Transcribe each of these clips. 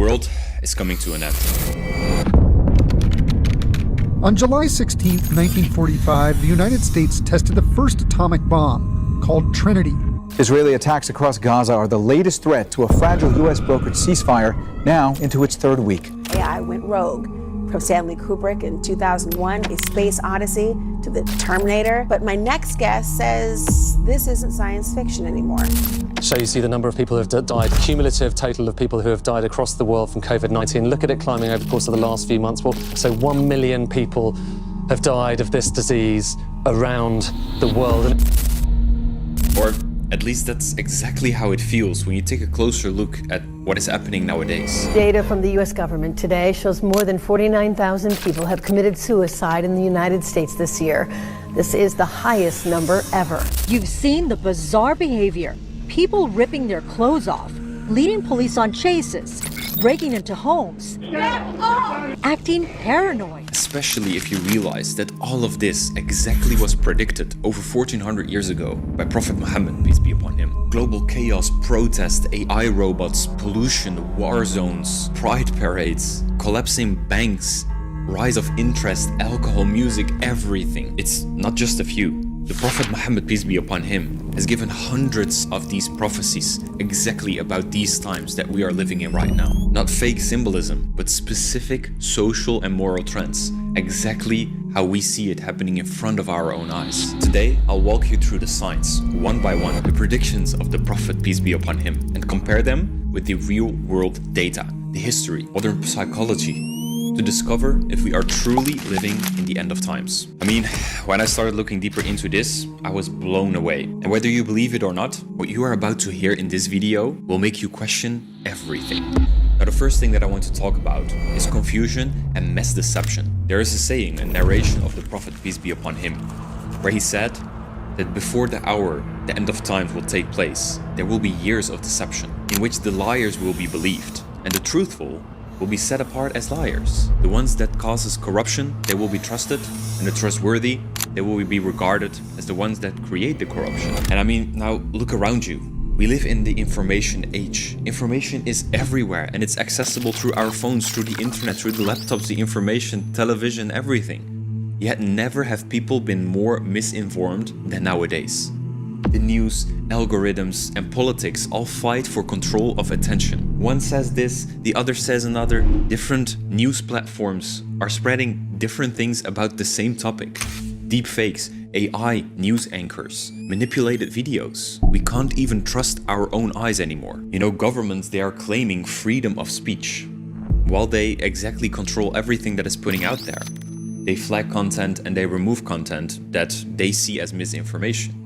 world is coming to an end. On July 16, 1945, the United States tested the first atomic bomb, called Trinity. Israeli attacks across Gaza are the latest threat to a fragile U.S.-brokered ceasefire, now into its third week. AI went rogue. From Stanley Kubrick in 2001, A Space Odyssey, to the Terminator. But my next guest says this isn't science fiction anymore. So you see the number of people who have died, cumulative total of people who have died across the world from COVID-19. Look at it climbing over the course of the last few months. Well, so 1 million people have died of this disease around the world. Or at least that's exactly how it feels when you take a closer look at what is happening nowadays. Data from the U.S. government today shows more than 49,000 people have committed suicide in the United States this year. This is the highest number ever. You've seen the bizarre behavior. People ripping their clothes off, leading police on chases, breaking into homes, acting paranoid. Especially if you realize that all of this exactly was predicted over 1400 years ago by Prophet Muhammad, peace be upon him. Global chaos, protests, AI robots, pollution, war zones, pride parades, collapsing banks, rise of interest, alcohol, music, everything. It's not just a few. The Prophet Muhammad, peace be upon him, has given hundreds of these prophecies exactly about these times that we are living in right now. Not fake symbolism, but specific social and moral trends. Exactly how we see it happening in front of our own eyes. Today, I'll walk you through the signs, one by one, the predictions of the Prophet, peace be upon him, and compare them with the real world data, the history, modern psychology, to discover if we are truly living in the end of times. I mean, when I started looking deeper into this, I was blown away. And whether you believe it or not, what you are about to hear in this video will make you question everything. Now, the first thing that I want to talk about is confusion and mass deception. There is a saying, a narration of the Prophet, peace be upon him, where he said that before the hour, the end of times will take place, there will be years of deception in which the liars will be believed and the truthful will be set apart as liars. The ones that causes corruption, they will be trusted, and the trustworthy, they will be regarded as the ones that create the corruption. And I mean, now look around you. We live in the information age. Information is everywhere, and it's accessible through our phones, through the internet, through the laptops, the information, television, everything. Yet never have people been more misinformed than nowadays. The news, algorithms, and politics all fight for control of attention. One says this, the other says another. Different news platforms are spreading different things about the same topic. Deepfakes, AI news anchors, manipulated videos. We can't even trust our own eyes anymore. You know, governments, they are claiming freedom of speech, while they exactly control everything that is putting out there. They flag content and they remove content that they see as misinformation.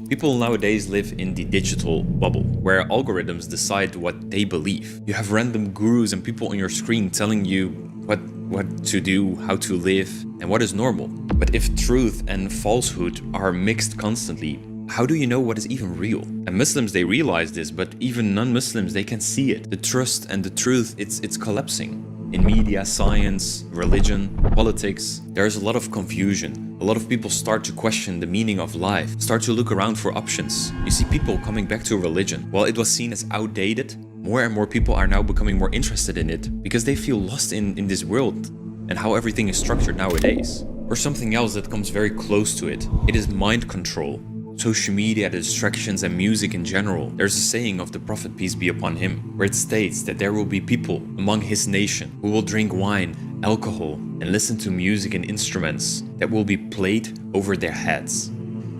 People nowadays live in the digital bubble, where algorithms decide what they believe. You have random gurus and people on your screen telling you what to do, how to live, and what is normal. But if truth and falsehood are mixed constantly, how do you know what is even real? And Muslims, they realize this, but even non-Muslims, they can see it. The trust and the truth, it's collapsing. In media, science, religion, politics, there's a lot of confusion. A lot of people start to question the meaning of life, start to look around for options. You see people coming back to religion. While it was seen as outdated, more and more people are now becoming more interested in it because they feel lost in this world and how everything is structured nowadays. Or something else that comes very close to it. It is mind control. Social media, the distractions, and music in general. There's a saying of the Prophet, peace be upon him, where it states that there will be people among his nation who will drink wine, alcohol, and listen to music and instruments that will be played over their heads.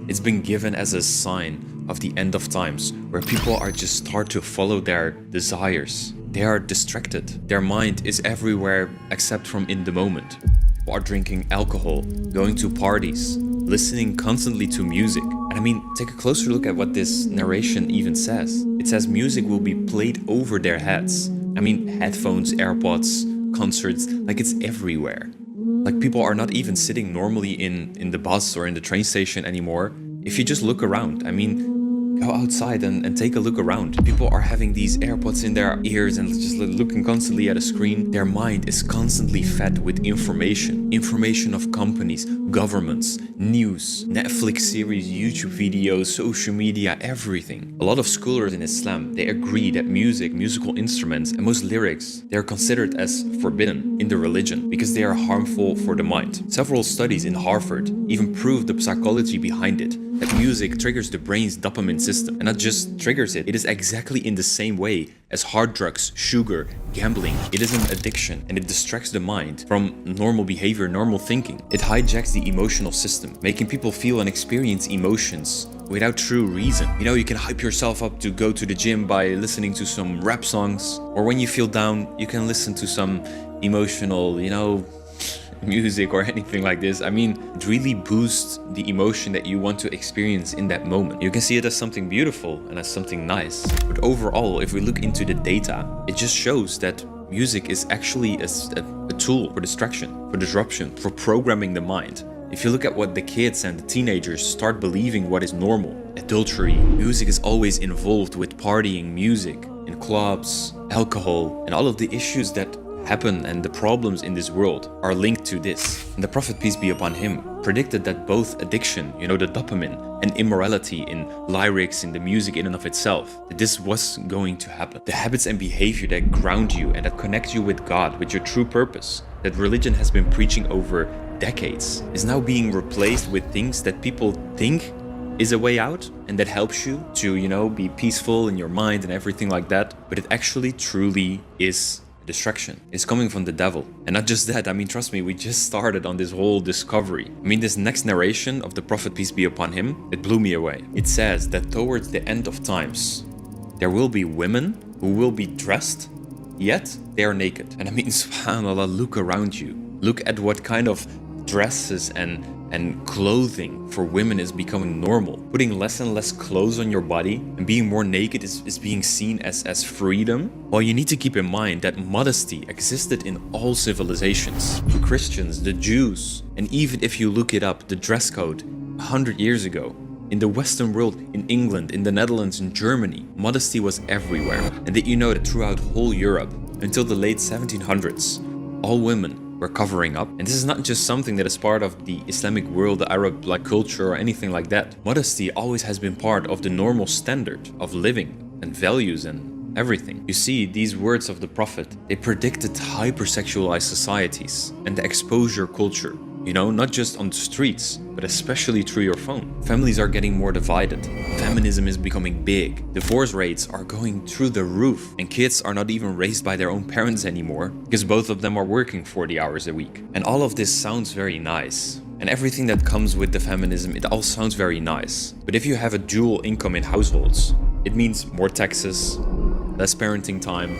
It's been given as a sign of the end of times, where people are just start to follow their desires. They are distracted. Their mind is everywhere except from in the moment. People are drinking alcohol, going to parties, listening constantly to music. And I mean, take a closer look at what this narration even says. It says music will be played over their heads. I mean, headphones, AirPods, concerts, like it's everywhere. Like people are not even sitting normally in the bus or in the train station anymore. If you just look around, I mean, Go outside and take a look around. People are having these AirPods in their ears and just looking constantly at a screen. Their mind is constantly fed with information. Information of companies, governments, news, Netflix series, YouTube videos, social media, everything. A lot of scholars in Islam, they agree that music, musical instruments, and most lyrics, they are considered as forbidden in the religion because they are harmful for the mind. Several studies in Harvard even prove the psychology behind it, that music triggers the brain's dopamine system, and not just triggers it, it is exactly in the same way as hard drugs, sugar, gambling. It is an addiction and it distracts the mind from normal behavior, normal thinking. It hijacks the emotional system, making people feel and experience emotions without true reason. You know, you can hype yourself up to go to the gym by listening to some rap songs, or when you feel down, you can listen to some emotional, you know, music or anything like this. I mean, it really boosts the emotion that you want to experience in that moment. You can see it as something beautiful and as something nice. But overall, if we look into the data, it just shows that music is actually a tool for distraction, for disruption, for programming the mind. If you look at what the kids and the teenagers start believing what is normal, adultery, music is always involved with partying, music, in clubs, alcohol, and all of the issues that happen and the problems in this world are linked to this. And the Prophet, peace be upon him, predicted that both addiction, you know, the dopamine, and immorality in lyrics, in the music in and of itself, that this was going to happen. The habits and behavior that ground you and that connect you with God, with your true purpose, that religion has been preaching over decades, is now being replaced with things that people think is a way out and that helps you to, you know, be peaceful in your mind and everything like that. But it actually truly is distraction. It's coming from the devil. And not just that, I mean, trust me, we just started on this whole discovery. I mean, this next narration of the Prophet, peace be upon him, it blew me away. It says that towards the end of times, there will be women who will be dressed, yet they are naked. And I mean, subhanAllah, look around you. Look at what kind of dresses and clothing for women is becoming normal. Putting less and less clothes on your body and being more naked is being seen as freedom. Well, you need to keep in mind that modesty existed in all civilizations. The Christians, the Jews, and even if you look it up, the dress code 100 years ago, in the Western world, in England, in the Netherlands, in Germany, modesty was everywhere. And did you know that throughout whole Europe, until the late 1700s, all women were covering up? And this is not just something that is part of the Islamic world, the Arab culture or anything like that. Modesty always has been part of the normal standard of living and values and everything. You see, these words of the Prophet, they predicted hypersexualized societies and the exposure culture. You know, not just on the streets, but especially through your phone. Families are getting more divided. Feminism is becoming big. Divorce rates are going through the roof. And kids are not even raised by their own parents anymore because both of them are working 40 hours a week. And all of this sounds very nice. And everything that comes with the feminism, it all sounds very nice. But if you have a dual income in households, it means more taxes, less parenting time,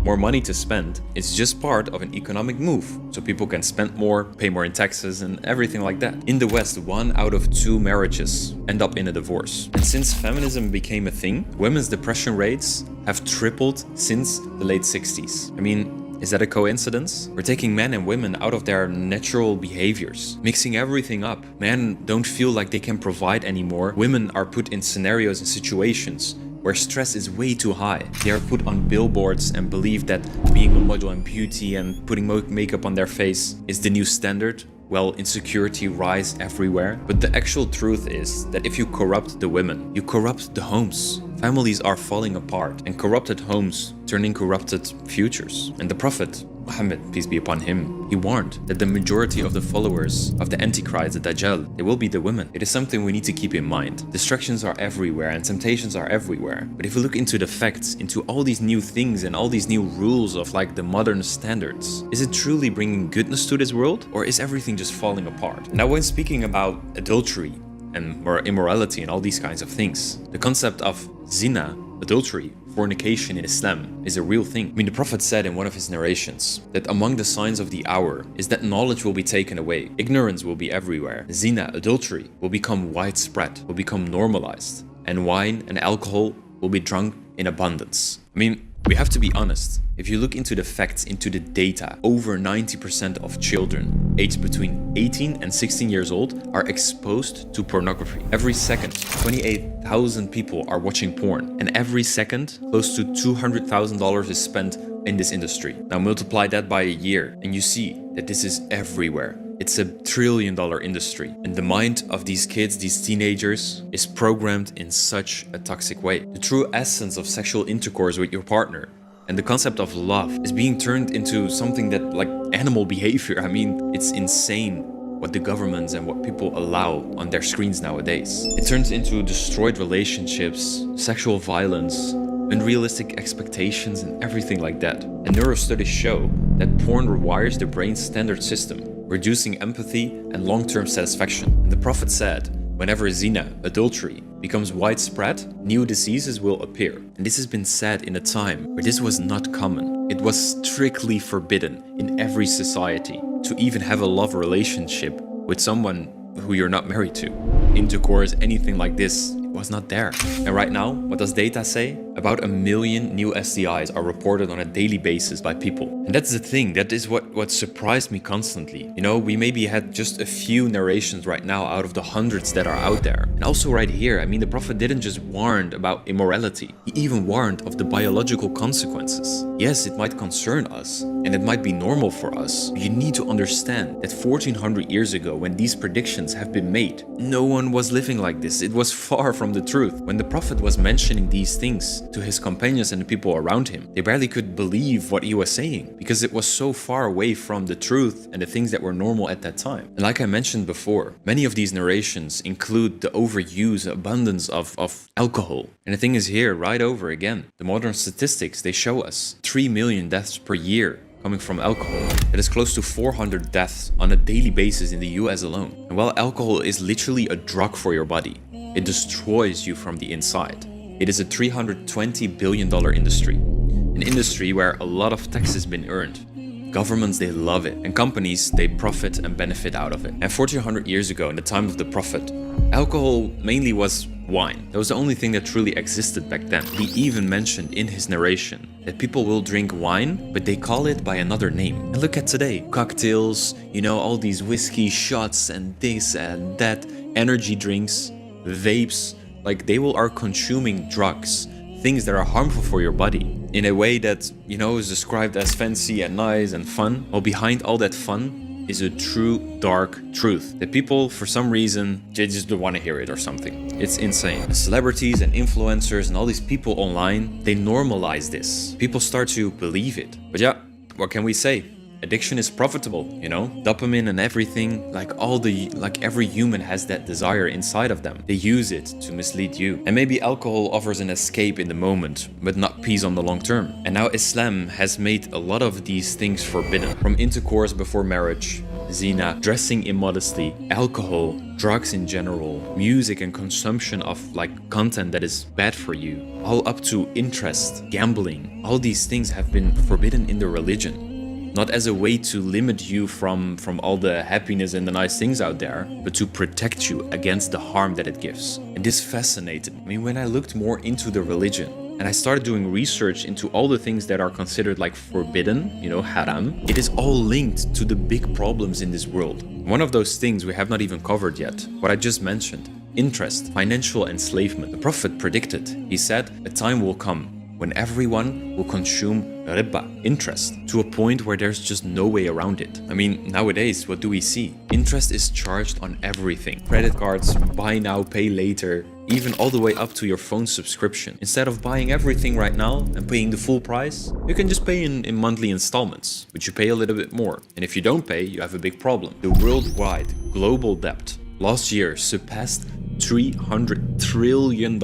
more money to spend. It's just part of an economic move, so people can spend more, pay more in taxes and everything like that. In the West, 1 out of 2 marriages end up in a divorce. And since feminism became a thing, women's depression rates have tripled since the late 60s. I mean, is that a coincidence? We're taking men and women out of their natural behaviors, mixing everything up. Men don't feel like they can provide anymore. Women are put in scenarios and situations where stress is way too high. They are put on billboards and believe that being a model and beauty and putting makeup on their face is the new standard. Well, insecurity rise everywhere. But the actual truth is that if you corrupt the women, you corrupt the homes. Families are falling apart, and corrupted homes turn in corrupted futures. And the Prophet, Muhammad, peace be upon him, he warned that the majority of the followers of the Antichrist, the Dajjal, they will be the women. It is something we need to keep in mind. Distractions are everywhere and temptations are everywhere. But if we look into the facts, into all these new things and all these new rules of like the modern standards, is it truly bringing goodness to this world, or is everything just falling apart? Now, when speaking about adultery and more immorality and all these kinds of things, the concept of zina, adultery, fornication in Islam is a real thing. I mean, the Prophet said in one of his narrations that among the signs of the hour is that knowledge will be taken away, ignorance will be everywhere, zina, adultery will become widespread, will become normalized, and wine and alcohol will be drunk in abundance. I mean, We have to be honest. If you look into the facts, into the data, over 90% of children aged between 18 and 16 years old are exposed to pornography. Every second, 28,000 people are watching porn, and every second, close to $200,000 is spent in this industry. Now multiply that by a year, and you see that this is everywhere. It's a $1 trillion industry, and the mind of these kids, these teenagers, is programmed in such a toxic way. The true essence of sexual intercourse with your partner and the concept of love is being turned into something that, like, animal behavior. I mean, it's insane what the governments and what people allow on their screens nowadays. It turns into destroyed relationships, sexual violence, unrealistic expectations, and everything like that. And neurostudies show that porn rewires the brain's standard system, reducing empathy and long-term satisfaction. And the Prophet said, whenever zina, adultery, becomes widespread, new diseases will appear. And this has been said in a time where this was not common. It was strictly forbidden in every society to even have a love relationship with someone who you're not married to. Intercourse, anything like this, was not there. And right now, what does data say? About 1 million new STIs are reported on a daily basis by people. And that's the thing, that is what surprised me constantly. You know, we maybe had just a few narrations right now out of the hundreds that are out there. And also right here, I mean, the Prophet didn't just warn about immorality. He even warned of the biological consequences. Yes, it might concern us, and it might be normal for us. But you need to understand that 1400 years ago, when these predictions have been made, no one was living like this. It was far from the truth. When the Prophet was mentioning these things to his companions and the people around him, they barely could believe what he was saying, because it was so far away from the truth and the things that were normal at that time. And like I mentioned before, many of these narrations include the overuse, abundance of alcohol. And the thing is here, right over again, the modern statistics, they show us 3 million deaths per year coming from alcohol. That is close to 400 deaths on a daily basis in the US alone. And while alcohol is literally a drug for your body, it destroys you from the inside. It is a $320 billion industry. An industry where a lot of tax has been earned. Governments, they love it. And companies, they profit and benefit out of it. And 1400 years ago, in the time of the Prophet, alcohol mainly was wine. That was the only thing that truly existed back then. He even mentioned in his narration that people will drink wine, but they call it by another name. And look at today, cocktails, you know, all these whiskey shots and this and that, energy drinks, vapes, like they are consuming drugs, things that are harmful for your body in a way that, you know, is described as fancy and nice and fun. While behind all that fun is a true dark truth that people, for some reason, they just don't want to hear it or something. It's insane. The celebrities and influencers and all these people online, they normalize this. People start to believe it. But yeah, what can we say? Addiction is profitable, you know, dopamine and everything, like every human has that desire inside of them. They use it to mislead you. And maybe alcohol offers an escape in the moment, but not peace on the long term. And now Islam has made a lot of these things forbidden. From intercourse before marriage, zina, dressing immodestly, alcohol, drugs in general, music and consumption of like content that is bad for you, all up to interest, gambling. All these things have been forbidden in the religion. Not as a way to limit you from all the happiness and the nice things out there, but to protect you against the harm that it gives. And this fascinated me when I looked more into the religion. And I started doing research into all the things that are considered like forbidden, you know, haram. It is all linked to the big problems in this world. One of those things we have not even covered yet, what I just mentioned, interest, financial enslavement. The Prophet predicted, he said, a time will come when everyone will consume riba, interest, to a point where there's just no way around it. I mean, nowadays, what do we see? Interest is charged on everything. Credit cards, buy now, pay later, even all the way up to your phone subscription. Instead of buying everything right now and paying the full price, you can just pay in monthly installments, but you pay a little bit more. And if you don't pay, you have a big problem. The worldwide global debt last year surpassed $300 trillion.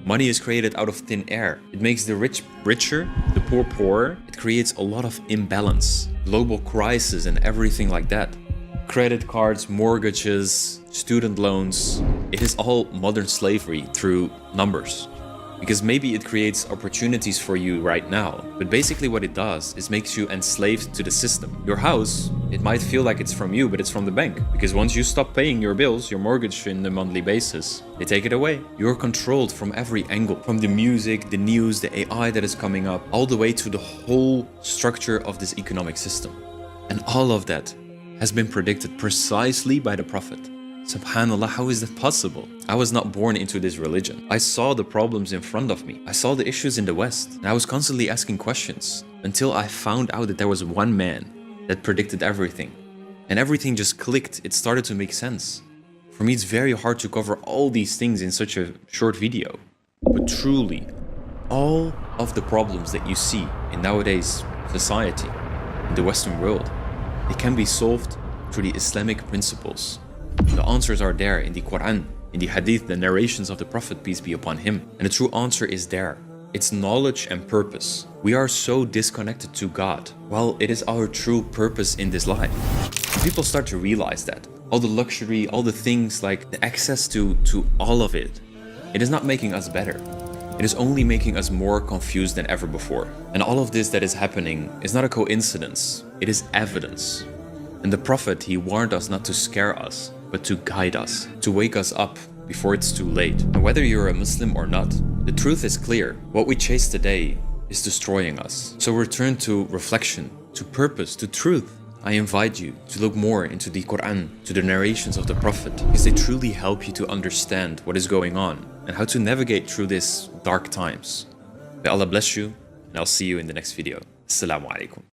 Money is created out of thin air. It makes the rich richer, the poor poorer. It creates a lot of imbalance, global crisis and everything like that. Credit cards, mortgages, student loans. It is all modern slavery through numbers. Because maybe it creates opportunities for you right now, but basically what it does is makes you enslaved to the system. Your house, it might feel like it's from you, but it's from the bank. Because once you stop paying your bills, your mortgage on a monthly basis, they take it away. You're controlled from every angle, from the music, the news, the AI that is coming up, all the way to the whole structure of this economic system. And all of that has been predicted precisely by the Prophet. Subhanallah, how is that possible? I was not born into this religion. I saw the problems in front of me. I saw the issues in the West. And I was constantly asking questions until I found out that there was one man that predicted everything. And everything just clicked. It started to make sense. For me, it's very hard to cover all these things in such a short video. But truly, all of the problems that you see in nowadays society, in the Western world, it can be solved through the Islamic principles. The answers are there in the Quran, in the Hadith, the narrations of the Prophet, peace be upon him. And the true answer is there. It's knowledge and purpose. We are so disconnected to God. Well, it is our true purpose in this life. People start to realize that. All the luxury, all the things, like the access to all of it, it is not making us better. It is only making us more confused than ever before. And all of this that is happening is not a coincidence. It is evidence. And the Prophet, he warned us not to scare us, but to guide us, to wake us up before it's too late. And whether you're a Muslim or not, the truth is clear. What we chase today is destroying us. So return to reflection, to purpose, to truth. I invite you to look more into the Quran, to the narrations of the Prophet, because they truly help you to understand what is going on and how to navigate through these dark times. May Allah bless you, and I'll see you in the next video. Assalamu alaikum.